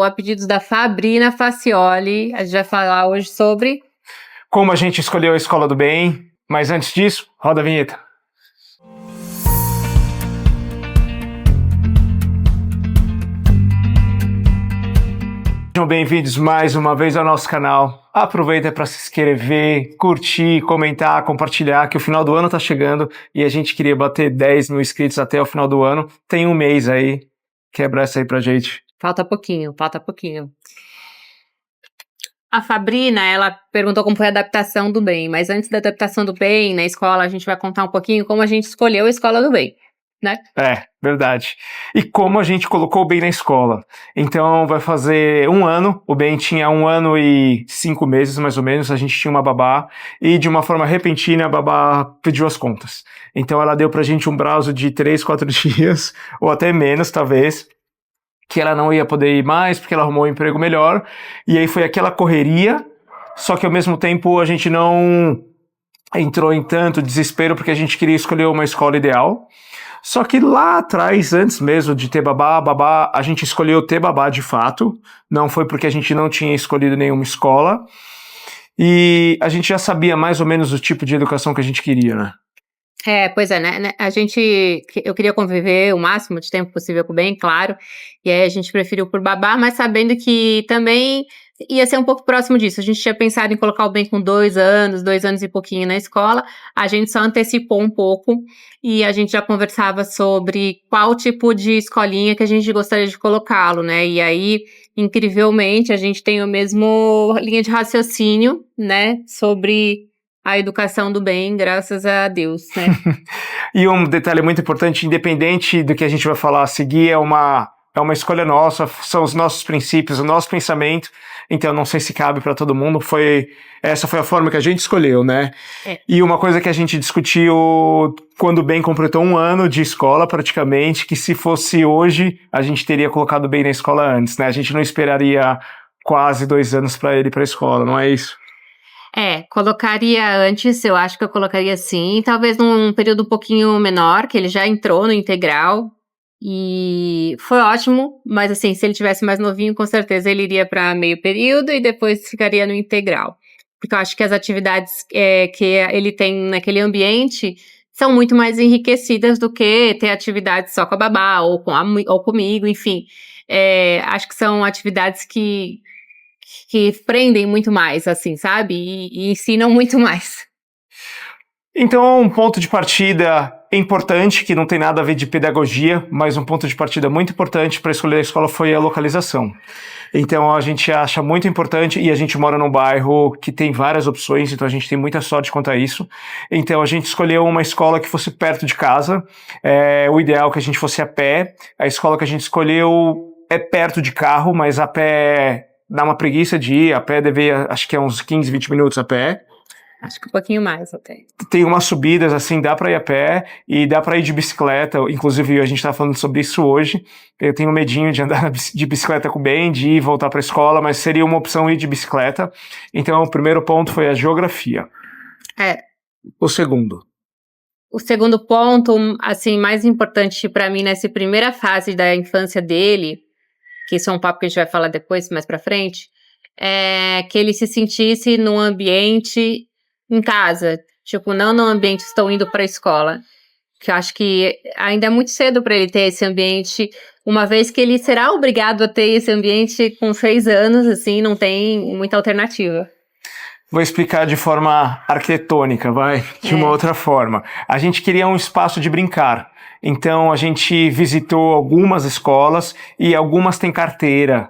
a pedidos da Fabrina Facioli. A gente vai falar hoje sobre como a gente escolheu a escola do bem. Mas antes disso, roda a vinheta. Sejam bem-vindos mais uma vez ao nosso canal. Aproveita para se inscrever, curtir, comentar, compartilhar, que o final do ano tá chegando e a gente queria bater 10 mil inscritos até o final do ano. Tem um mês aí. Quebra essa aí pra gente. Falta pouquinho. A Fabrina, ela perguntou como foi a adaptação do bem, mas antes da adaptação do bem, na escola, a gente vai contar um pouquinho como a gente escolheu a escola do bem, né? É, verdade. E como a gente colocou o bem na escola. Então vai fazer um ano, o bem tinha 1 ano e 5 meses, mais ou menos, a gente tinha uma babá, e de uma forma repentina a babá pediu as contas. Então ela deu pra gente um prazo de 3, 4 dias, ou até menos, talvez, que ela não ia poder ir mais, porque ela arrumou um emprego melhor, e aí foi aquela correria, só que ao mesmo tempo a gente não entrou em tanto desespero, porque a gente queria escolher uma escola ideal. Só que lá atrás, antes mesmo de ter babá, a gente escolheu ter babá de fato, não foi porque a gente não tinha escolhido nenhuma escola, e a gente já sabia mais ou menos o tipo de educação que a gente queria, né? Pois é, né? Eu queria conviver o máximo de tempo possível com o bem, claro, e aí a gente preferiu por babá, mas sabendo que também ia ser um pouco próximo disso. A gente tinha pensado em colocar o bem com 2 anos e pouquinho na escola, a gente só antecipou um pouco, e a gente já conversava sobre qual tipo de escolinha que a gente gostaria de colocá-lo, né? E aí, incrivelmente, a gente tem o mesmo linha de raciocínio, né, sobre a educação do bem, graças a Deus, né? E um detalhe muito importante, independente do que a gente vai falar a seguir, é uma escolha nossa, são os nossos princípios, o nosso pensamento, então não sei se cabe para todo mundo, essa foi a forma que a gente escolheu, né? E uma coisa que a gente discutiu quando o bem completou 1 ano de escola, praticamente, que se fosse hoje, a gente teria colocado o bem na escola antes, né? A gente não esperaria quase 2 anos para ele ir para a escola, não é isso? Colocaria antes, eu acho que eu colocaria sim, talvez num período um pouquinho menor, que ele já entrou no integral, e foi ótimo, mas assim, se ele tivesse mais novinho, com certeza ele iria para meio período e depois ficaria no integral, porque eu acho que as atividades que ele tem naquele ambiente são muito mais enriquecidas do que ter atividades só com a babá, ou comigo, enfim, acho que são atividades que prendem muito mais, assim, sabe? E ensinam muito mais. Então, um ponto de partida importante, que não tem nada a ver de pedagogia, mas um ponto de partida muito importante para escolher a escola foi a localização. Então, a gente acha muito importante, e a gente mora num bairro que tem várias opções, então a gente tem muita sorte quanto a isso. Então, a gente escolheu uma escola que fosse perto de casa, o ideal é que a gente fosse a pé. A escola que a gente escolheu é perto de carro, mas a pé dá uma preguiça de ir, a pé acho que é uns 15, 20 minutos a pé. Acho que um pouquinho mais até. Tem umas subidas, assim, dá pra ir a pé e dá pra ir de bicicleta. Inclusive, a gente tá falando sobre isso hoje. Eu tenho medinho de andar de bicicleta com o bem, de ir voltar pra escola, mas seria uma opção ir de bicicleta. Então, o primeiro ponto foi a geografia. O segundo ponto, assim, mais importante pra mim nessa primeira fase da infância dele, que isso é um papo que a gente vai falar depois, mais pra frente, é que ele se sentisse num ambiente em casa, tipo, não no ambiente estou indo para a escola, que eu acho que ainda é muito cedo para ele ter esse ambiente, uma vez que ele será obrigado a ter esse ambiente com 6 anos, assim, não tem muita alternativa. Vou explicar de forma arquitetônica, de uma outra forma. A gente queria um espaço de brincar. Então a gente visitou algumas escolas e algumas têm carteira,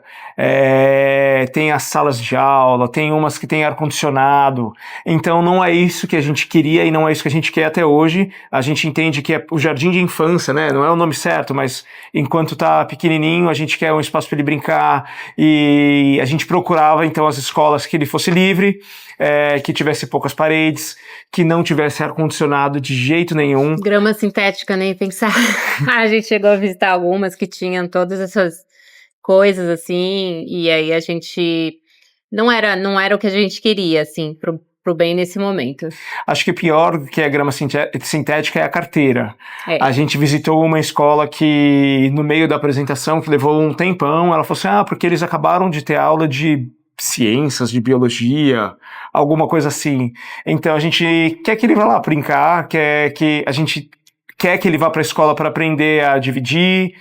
tem as salas de aula, tem umas que têm ar-condicionado. Então não é isso que a gente queria e não é isso que a gente quer até hoje. A gente entende que é o jardim de infância, né? Não é o nome certo, mas enquanto tá pequenininho a gente quer um espaço para ele brincar, e a gente procurava então as escolas que ele fosse livre, que tivesse poucas paredes, que não tivesse ar-condicionado de jeito nenhum. Grama sintética, nem pensar. A gente chegou a visitar algumas que tinham todas essas coisas, assim, e aí a gente... Não era o que a gente queria, assim, pro bem nesse momento. Acho que pior do que a grama sintética é a carteira. É. A gente visitou uma escola que, no meio da apresentação, que levou um tempão, ela falou assim, porque eles acabaram de ter aula de ciências, de biologia, alguma coisa assim. Então a gente quer que ele vá lá brincar, a gente quer que ele vá para a escola para aprender a dividir,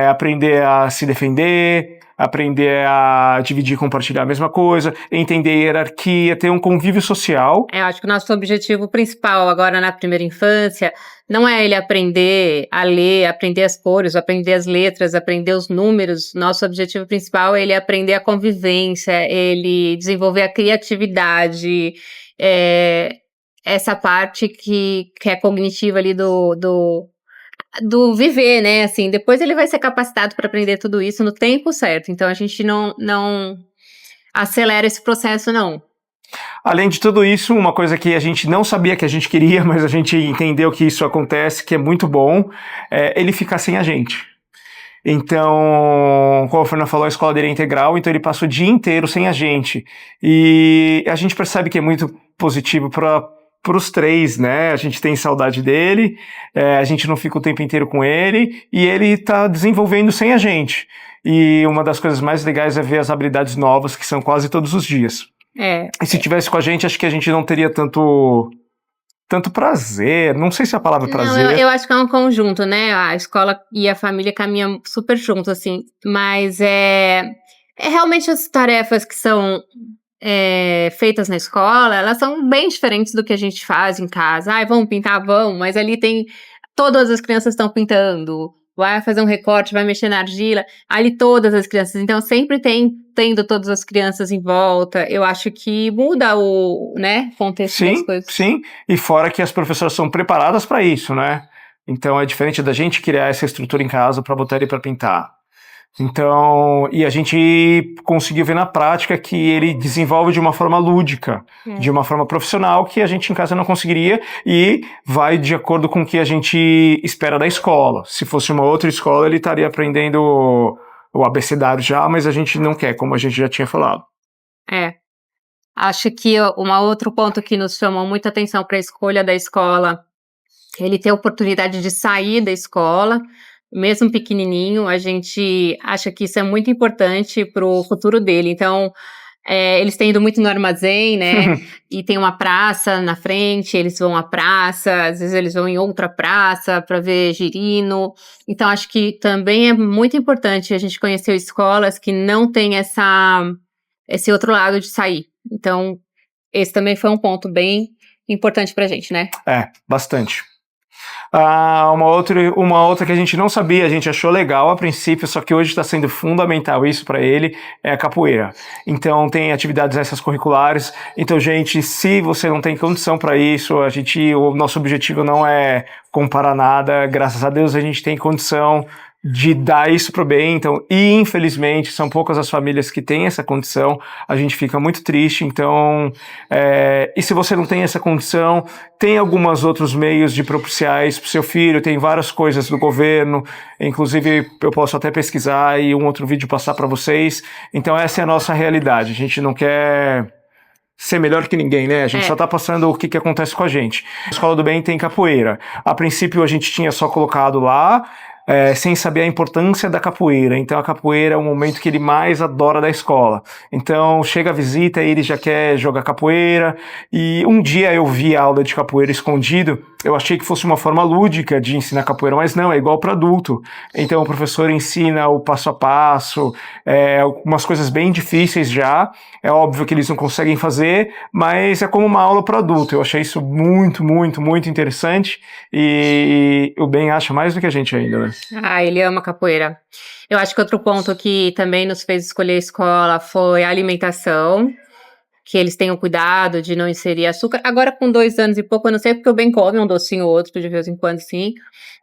aprender a se defender, aprender a dividir e compartilhar a mesma coisa, entender hierarquia, ter um convívio social. Eu acho que o nosso objetivo principal agora na primeira infância não é ele aprender a ler, aprender as cores, aprender as letras, aprender os números. Nosso objetivo principal é ele aprender a convivência, ele desenvolver a criatividade, essa parte que é cognitiva ali do viver, né? Assim, depois ele vai ser capacitado para aprender tudo isso no tempo certo. Então a gente não acelera esse processo, não. Além de tudo isso, uma coisa que a gente não sabia que a gente queria, mas a gente entendeu que isso acontece, que é muito bom, é ele ficar sem a gente. Então, como a Fernanda falou, a escola dele é integral, então ele passa o dia inteiro sem a gente. E a gente percebe que é muito positivo para os três, né? A gente tem saudade dele, a gente não fica o tempo inteiro com ele, e ele tá desenvolvendo sem a gente. E uma das coisas mais legais é ver as habilidades novas, que são quase todos os dias. E se tivesse com a gente, acho que a gente não teria tanto prazer, não sei se é a palavra prazer. Não, eu acho que é um conjunto, né? A escola e a família caminham super juntos, assim. Mas realmente as tarefas que são feitas na escola, elas são bem diferentes do que a gente faz em casa. Vamos pintar? Vamos, mas ali todas as crianças estão pintando. Vai fazer um recorte, vai mexer na argila, ali todas as crianças. Então, sempre tendo todas as crianças em volta. Eu acho que muda o contexto das coisas. Sim, e fora que as professoras são preparadas para isso, né? Então, é diferente da gente criar essa estrutura em casa para botar ele para pintar. Então, e a gente conseguiu ver na prática que ele desenvolve de uma forma lúdica, de uma forma profissional, que a gente em casa não conseguiria, e vai de acordo com o que a gente espera da escola. Se fosse uma outra escola, ele estaria aprendendo o abecedário já, mas a gente não quer, como a gente já tinha falado. Acho que outro ponto que nos chamou muita atenção para a escolha da escola, ele ter a oportunidade de sair da escola, mesmo pequenininho. A gente acha que isso é muito importante para o futuro dele. Então, eles têm ido muito no armazém, né? E tem uma praça na frente, eles vão à praça, às vezes eles vão em outra praça para ver girino. Então, acho que também é muito importante a gente conhecer escolas que não têm esse outro lado de sair. Então, esse também foi um ponto bem importante pra gente, né? Bastante. Uma outra que a gente não sabia, a gente achou legal a princípio, só que hoje está sendo fundamental isso para ele, é a capoeira. Então tem atividades extracurriculares. Então, gente, se você não tem condição para isso, o nosso objetivo não é comparar nada. Graças a Deus a gente tem condição de dar isso pro bem. Então, e infelizmente são poucas as famílias que têm essa condição, a gente fica muito triste. Então, e se você não tem essa condição, tem alguns outros meios de propiciar isso pro seu filho, tem várias coisas do governo, inclusive eu posso até pesquisar e um outro vídeo passar para vocês. Então essa é a nossa realidade, a gente não quer ser melhor que ninguém, né? A gente só tá passando o que acontece com a gente. A Escola do Bem tem capoeira. A princípio a gente tinha só colocado lá, sem saber a importância da capoeira. Então a capoeira é o momento que ele mais adora da escola. Então chega a visita e ele já quer jogar capoeira. E um dia eu vi a aula de capoeira escondido, eu achei que fosse uma forma lúdica de ensinar capoeira, mas não, é igual para adulto. Então o professor ensina o passo a passo, algumas coisas bem difíceis já. É óbvio que eles não conseguem fazer, mas é como uma aula para adulto. Eu achei isso muito, muito, muito interessante. E o Ben acha mais do que a gente ainda, né? Ele ama capoeira. Eu acho que outro ponto que também nos fez escolher a escola foi a alimentação, que eles tenham cuidado de não inserir açúcar. Agora com 2 anos e pouco, eu não sei porque o Ben come um docinho ou outro de vez em quando, sim.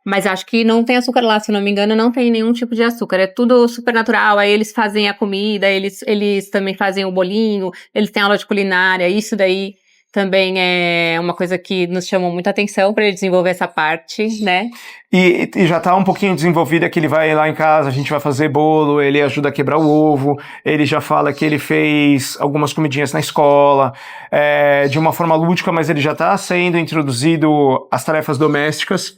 Mas acho que não tem açúcar lá, se não me engano, não tem nenhum tipo de açúcar. É tudo super natural. Aí eles fazem a comida, eles também fazem o bolinho, eles têm aula de culinária, isso daí também é uma coisa que nos chamou muita atenção para ele desenvolver essa parte, né? E já tá um pouquinho desenvolvido, é que ele vai lá em casa, a gente vai fazer bolo, ele ajuda a quebrar o ovo, ele já fala que ele fez algumas comidinhas na escola, de uma forma lúdica, mas ele já tá sendo introduzido às tarefas domésticas.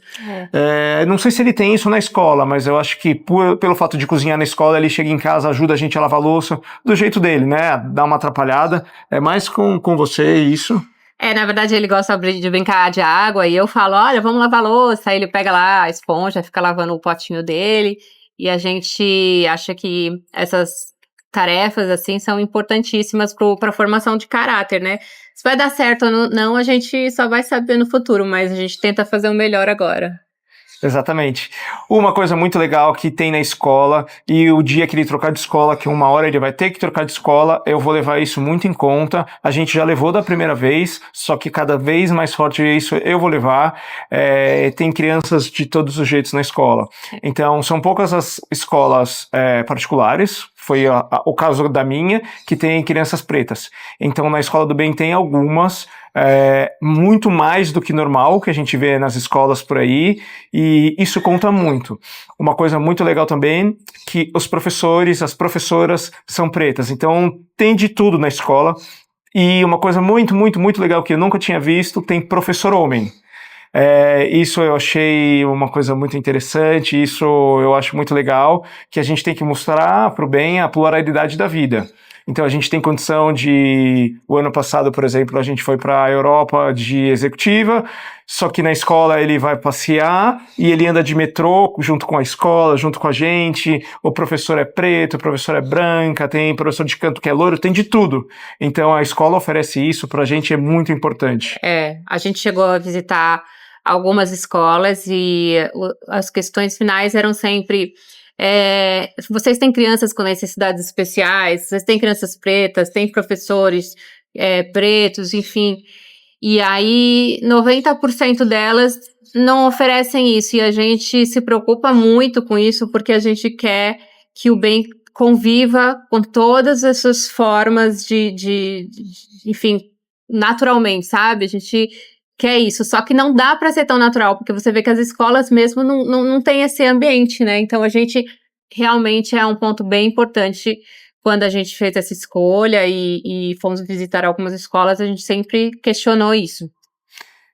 Não sei se ele tem isso na escola, mas eu acho que pelo fato de cozinhar na escola, ele chega em casa, ajuda a gente a lavar a louça, do jeito dele, né? Dá uma atrapalhada. É mais com você isso. Na verdade, ele gosta de brincar de água e eu falo, olha, vamos lavar a louça. Aí ele pega lá a esponja, fica lavando o potinho dele. E a gente acha que essas tarefas, assim, são importantíssimas para a formação de caráter, né? Se vai dar certo ou não, a gente só vai saber no futuro, mas a gente tenta fazer o melhor agora. Exatamente. Uma coisa muito legal que tem na escola, e o dia que ele trocar de escola, que uma hora ele vai ter que trocar de escola, eu vou levar isso muito em conta. A gente já levou da primeira vez, só que cada vez mais forte isso eu vou levar. Tem crianças de todos os jeitos na escola. Então, são poucas as escolas particulares, foi o caso da minha, que tem crianças pretas. Então, na Escola do Bem tem algumas, muito mais do que normal, que a gente vê nas escolas por aí, e isso conta muito. Uma coisa muito legal também, que os professores, as professoras são pretas, então tem de tudo na escola, e uma coisa muito, muito, muito legal que eu nunca tinha visto, tem professor homem. Isso eu achei uma coisa muito interessante, isso eu acho muito legal, que a gente tem que mostrar para o bem a pluralidade da vida. Então a gente tem condição o ano passado, por exemplo, a gente foi para a Europa de executiva, só que na escola ele vai passear e ele anda de metrô junto com a escola, junto com a gente, o professor é preto, o professor é branca, tem professor de canto que é loiro, tem de tudo. Então a escola oferece isso, pra gente é muito importante. A gente chegou a visitar algumas escolas e as questões finais eram sempre... vocês têm crianças com necessidades especiais, vocês têm crianças pretas, têm professores pretos, enfim. E aí, 90% delas não oferecem isso. E a gente se preocupa muito com isso, porque a gente quer que o bem conviva com todas essas formas enfim, naturalmente, sabe? A gente quer isso, só que não dá para ser tão natural, porque você vê que as escolas mesmo não têm esse ambiente, né? Então a gente realmente é um ponto bem importante quando a gente fez essa escolha e fomos visitar algumas escolas, a gente sempre questionou isso.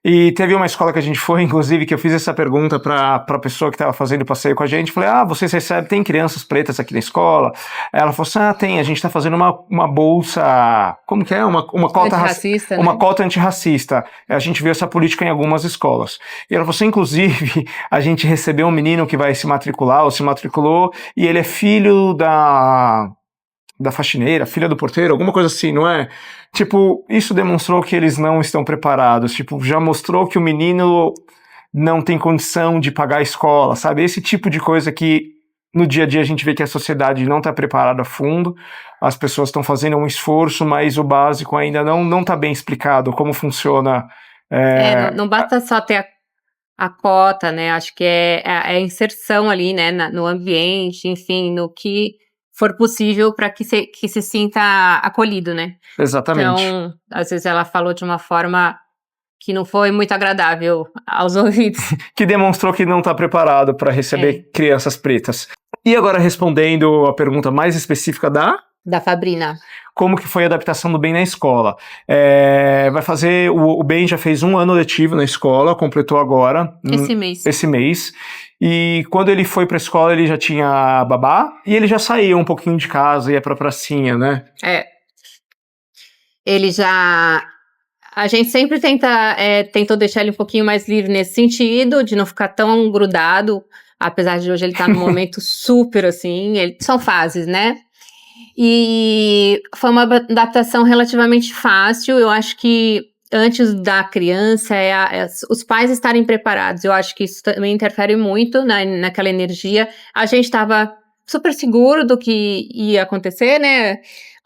E teve uma escola que a gente foi, inclusive, que eu fiz essa pergunta para a pessoa que estava fazendo o passeio com a gente. Falei, vocês recebem, tem crianças pretas aqui na escola? Ela falou assim, tem, a gente está fazendo uma bolsa, como que é? Uma cota antirracista, uma né? cota antirracista. A gente viu essa política em algumas escolas. E ela falou assim, inclusive, a gente recebeu um menino que vai se matricular, ou se matriculou, e ele é filho da faxineira, filha do porteiro, alguma coisa assim, não é? Tipo, isso demonstrou que eles não estão preparados, tipo, já mostrou que o menino não tem condição de pagar a escola, sabe? Esse tipo de coisa que no dia a dia a gente vê que a sociedade não está preparada a fundo, as pessoas estão fazendo um esforço, mas o básico ainda não está bem explicado como funciona. Não basta só ter a cota, né? Acho que é a inserção ali, né, no ambiente, enfim, no que for possível para que se sinta acolhido, né? Exatamente. Então, às vezes ela falou de uma forma que não foi muito agradável aos ouvidos. Que demonstrou que não está preparado para receber crianças pretas. E agora respondendo a pergunta mais específica da Fabrina. Como que foi a adaptação do Bem na escola? Vai fazer... O Bem já fez 1 ano letivo na escola, completou agora. Esse mês. E quando ele foi pra escola, ele já tinha babá, e ele já saía um pouquinho de casa, ia pra pracinha, né? Ele já... A gente sempre tentou deixar ele um pouquinho mais livre nesse sentido, de não ficar tão grudado, apesar de hoje ele estar num momento super, assim, são fases, né? E foi uma adaptação relativamente fácil. Eu acho que antes da criança os pais estarem preparados. Eu acho que isso também interfere muito naquela energia. A gente estava super seguro do que ia acontecer, né?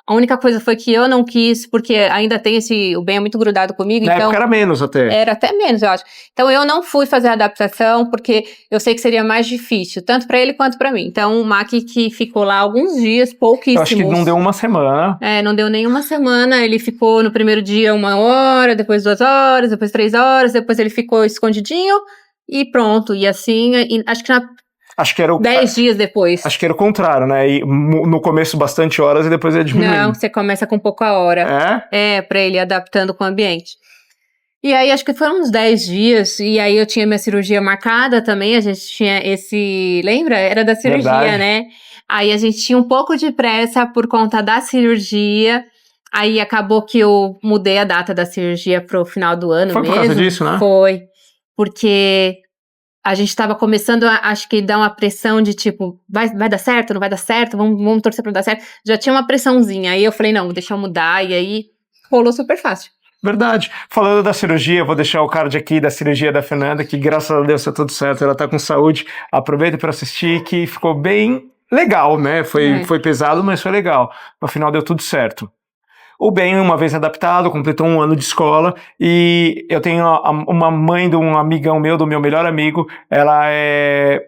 A única coisa foi que eu não quis, porque ainda tem o Ben é muito grudado comigo, Na então... época era menos até. Era até menos, eu acho. Então eu não fui fazer a adaptação, porque eu sei que seria mais difícil, tanto pra ele quanto pra mim. Então o Mac que ficou lá alguns dias, pouquíssimos. Eu acho que não deu uma semana. Não deu nem uma semana. Ele ficou no primeiro dia 1 hora, depois 2 horas, depois 3 horas, depois ele ficou escondidinho e pronto. E assim, acho que Acho que era 10 dias depois. Acho que era o contrário, né? E no começo bastante horas e depois ia diminuindo. Não, você começa com pouca hora. Pra ele ir adaptando com o ambiente. E aí, acho que foram uns 10 dias, e aí eu tinha minha cirurgia marcada também, a gente tinha lembra? Era da cirurgia, Verdade. né? Aí a gente tinha um pouco de pressa por conta da cirurgia, aí acabou que eu mudei a data da cirurgia pro final do ano mesmo. Foi por causa disso, né? Foi, porque a gente tava começando a, acho que, dar uma pressão de tipo, vai dar certo, não vai dar certo, vamos torcer pra não dar certo. Já tinha uma pressãozinha, aí eu falei, não, deixa eu mudar, e aí rolou super fácil. Verdade. Falando da cirurgia, vou deixar o card aqui da cirurgia da Fernanda, que graças a Deus tá tudo certo, ela tá com saúde. Aproveita para assistir, que ficou bem legal, né? Foi pesado, mas foi legal. No final deu tudo certo. O Ben, uma vez adaptado, completou 1 ano de escola, e eu tenho uma mãe de um amigão meu, do meu melhor amigo, ela é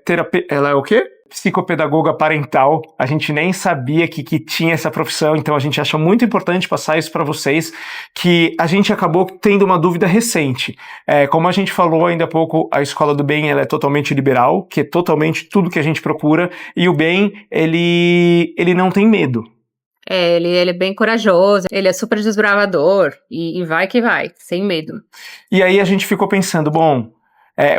o quê? Psicopedagoga parental. A gente nem sabia que tinha essa profissão, então a gente acha muito importante passar isso para vocês, que a gente acabou tendo uma dúvida recente. Como a gente falou ainda há pouco, a escola do Ben ela é totalmente liberal, que é totalmente tudo que a gente procura, e o Ben, ele não tem medo. Ele é bem corajoso, ele é super desbravador, e vai que vai, sem medo. E aí a gente ficou pensando, bom,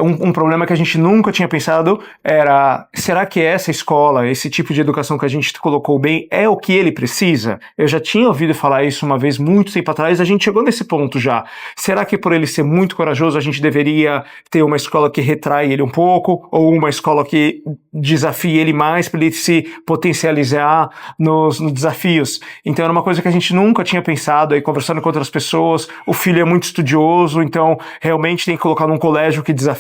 um problema que a gente nunca tinha pensado era, será que essa escola, esse tipo de educação que a gente colocou bem, é o que ele precisa? Eu já tinha ouvido falar isso uma vez, muito tempo atrás, a gente chegou nesse ponto já. Será que por ele ser muito corajoso, a gente deveria ter uma escola que retrai ele um pouco, ou uma escola que desafie ele mais, para ele se potencializar nos desafios? Então era uma coisa que a gente nunca tinha pensado, aí conversando com outras pessoas, o filho é muito estudioso, então realmente tem que colocar num colégio que desafia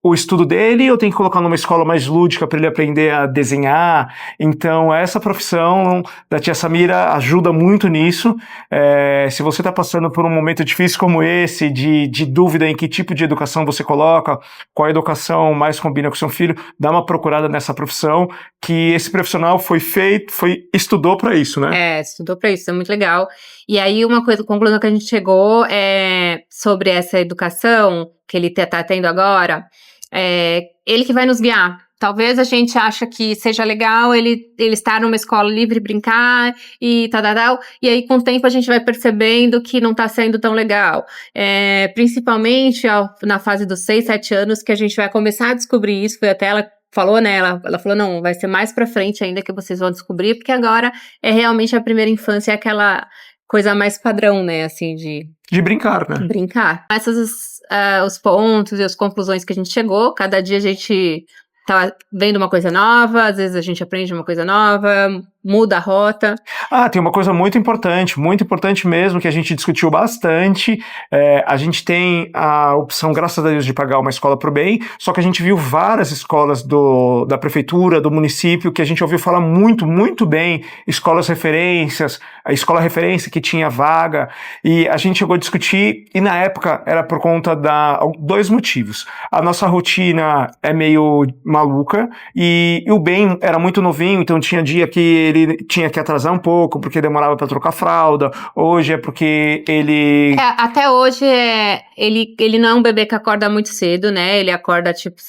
o estudo dele, ou tem que colocar numa escola mais lúdica para ele aprender a desenhar? Então essa profissão da tia Samira ajuda muito nisso. Se você está passando por um momento difícil como esse, de dúvida em que tipo de educação você coloca, qual educação mais combina com seu filho, dá uma procurada nessa profissão, que esse profissional estudou para isso, né? Estudou para isso, é muito legal. E aí uma conclusão que a gente chegou sobre essa educação que ele tá tendo agora, ele que vai nos guiar. Talvez a gente ache que seja legal ele estar numa escola livre, brincar e tal, e aí com o tempo a gente vai percebendo que não tá sendo tão legal. Principalmente na fase dos 6, 7 anos que a gente vai começar a descobrir isso, foi até ela falou, né, ela falou, não, vai ser mais pra frente ainda que vocês vão descobrir, porque agora é realmente a primeira infância, aquela coisa mais padrão, né, assim, de brincar, né? Brincar. Esses os pontos e as conclusões que a gente chegou, cada dia a gente tá vendo uma coisa nova, às vezes a gente aprende uma coisa nova, muda a rota. Tem uma coisa muito importante mesmo, que a gente discutiu bastante. A gente tem a opção, graças a Deus, de pagar uma escola pro bem, só que a gente viu várias escolas da prefeitura, do município, que a gente ouviu falar muito, muito bem, escolas referências, a escola referência que tinha vaga, e a gente chegou a discutir, e na época era por conta dois motivos. A nossa rotina é meio maluca, e o Ben era muito novinho, então tinha dia que ele tinha que atrasar um pouco, porque demorava para trocar fralda. Hoje é porque ele... até hoje, ele não é um bebê que acorda muito cedo, né? Ele acorda tipo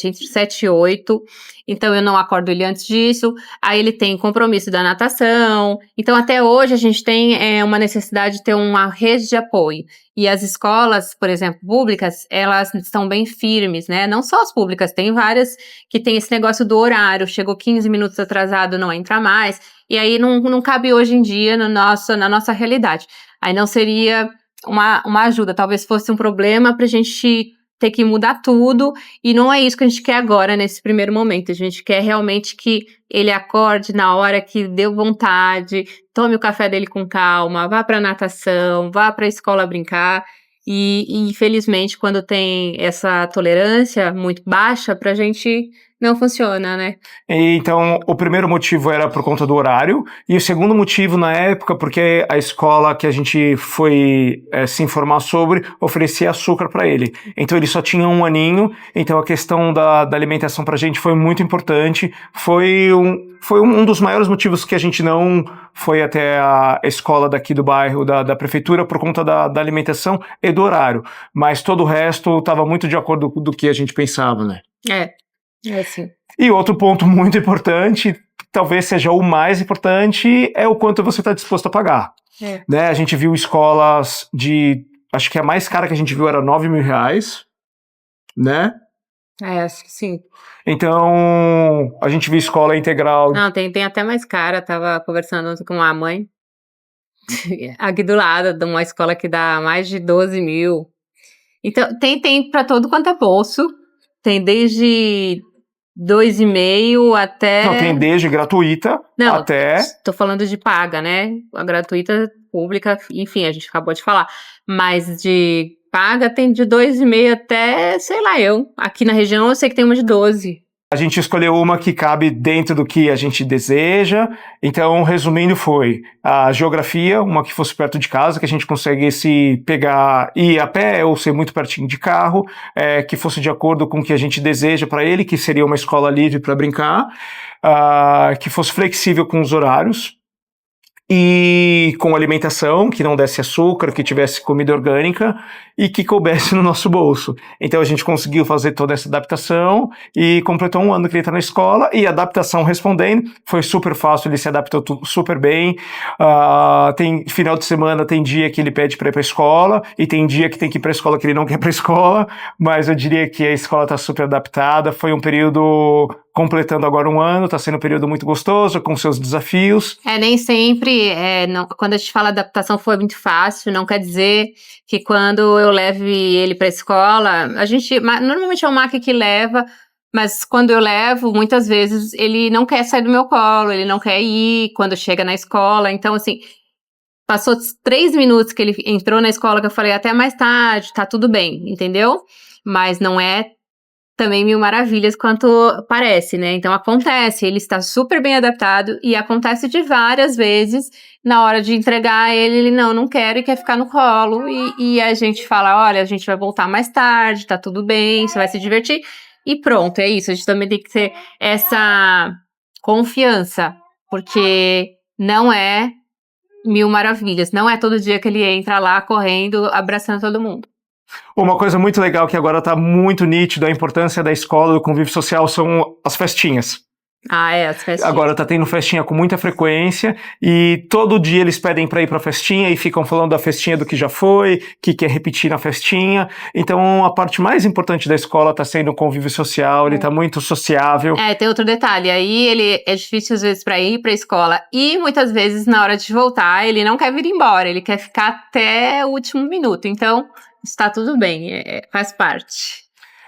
entre 7 e 8. Então eu não acordo ele antes disso. Aí ele tem compromisso da natação. Então até hoje a gente tem uma necessidade de ter uma rede de apoio. E as escolas, por exemplo, públicas, elas estão bem firmes, né? Não só as públicas, tem várias que tem esse negócio do horário. Chegou 15 minutos atrasado, não entra mais. E aí não cabe hoje em dia na nossa realidade. Aí não seria uma ajuda, talvez fosse um problema pra gente ter que mudar tudo, e não é isso que a gente quer agora, nesse primeiro momento. A gente quer realmente que ele acorde na hora que deu vontade, tome o café dele com calma, vá pra natação, vá pra escola brincar, e infelizmente quando tem essa tolerância muito baixa, pra gente não funciona, né? Então, o primeiro motivo era por conta do horário, e o segundo motivo na época, porque a escola que a gente foi se informar sobre oferecia açúcar para ele. Então, ele só tinha um aninho, então a questão da alimentação para a gente foi muito importante. Foi um dos maiores motivos que a gente não foi até a escola daqui do bairro, da prefeitura, por conta da alimentação e do horário. Mas todo o resto estava muito de acordo com do que a gente pensava, né? É assim. E outro ponto muito importante, talvez seja o mais importante, é o quanto você está disposto a pagar. Né? A gente viu escolas acho que a mais cara que a gente viu era R$9.000, né? Acho que sim. Então, a gente viu escola integral. Não, tem até mais cara, tava conversando com a mãe, aqui do lado, de uma escola que dá mais de 12 mil. Então, tem para todo quanto é bolso, tem desde 2,5 até... Não, tem desde gratuita até... tô falando de paga, né? A gratuita, pública, enfim, a gente acabou de falar. Mas de paga tem de 2,5 até, sei lá, aqui na região eu sei que tem uma de 12. A gente escolheu uma que cabe dentro do que a gente deseja. Então, resumindo, foi a geografia, uma que fosse perto de casa, que a gente conseguisse pegar e ir a pé ou ser muito pertinho de carro, que fosse de acordo com o que a gente deseja para ele, que seria uma escola livre para brincar, que fosse flexível com os horários e com alimentação, que não desse açúcar, que tivesse comida orgânica e que coubesse no nosso bolso. Então a gente conseguiu fazer toda essa adaptação e completou um ano que ele está na escola, e a adaptação respondendo foi super fácil, ele se adaptou super bem. Tem final de semana, tem dia que ele pede para ir para a escola e tem dia que tem que ir para a escola que ele não quer ir para a escola, mas eu diria que a escola está super adaptada. Foi um período completando agora um ano, está sendo um período muito gostoso, com seus desafios. Nem sempre, quando a gente fala adaptação foi muito fácil, não quer dizer que quando eu leve ele para a escola, normalmente é o Mac que leva, mas quando eu levo, muitas vezes ele não quer sair do meu colo, ele não quer ir quando chega na escola, então assim, passou 3 minutos que ele entrou na escola que eu falei até mais tarde, tá tudo bem, entendeu? Mas não é também mil maravilhas quanto parece, né? Então acontece, ele está super bem adaptado e acontece de várias vezes na hora de entregar ele não quer e quer ficar no colo e a gente fala, olha, a gente vai voltar mais tarde, tá tudo bem, você vai se divertir e pronto, é isso. A gente também tem que ter essa confiança, porque não é mil maravilhas, não é todo dia que ele entra lá correndo, abraçando todo mundo. Uma coisa muito legal que agora está muito nítido, a importância da escola, do convívio social, são as festinhas. As festinhas. Agora tá tendo festinha com muita frequência e todo dia eles pedem para ir pra festinha e ficam falando da festinha do que já foi, que quer repetir na festinha. Então a parte mais importante da escola tá sendo o convívio social, ele tá muito sociável. Tem outro detalhe, aí ele é difícil às vezes para ir pra escola e muitas vezes na hora de voltar ele não quer vir embora, ele quer ficar até o último minuto. Então está tudo bem, faz parte.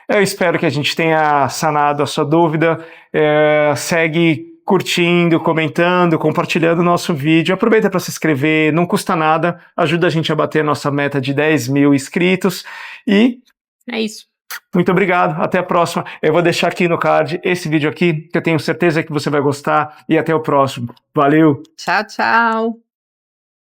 Eu espero que a gente tenha sanado a sua dúvida. Segue curtindo, comentando, compartilhando o nosso vídeo. Aproveita para se inscrever, não custa nada. Ajuda a gente a bater a nossa meta de 10 mil inscritos. E é isso. Muito obrigado. Até a próxima. Eu vou deixar aqui no card esse vídeo aqui, que eu tenho certeza que você vai gostar. E até o próximo. Valeu! Tchau, tchau!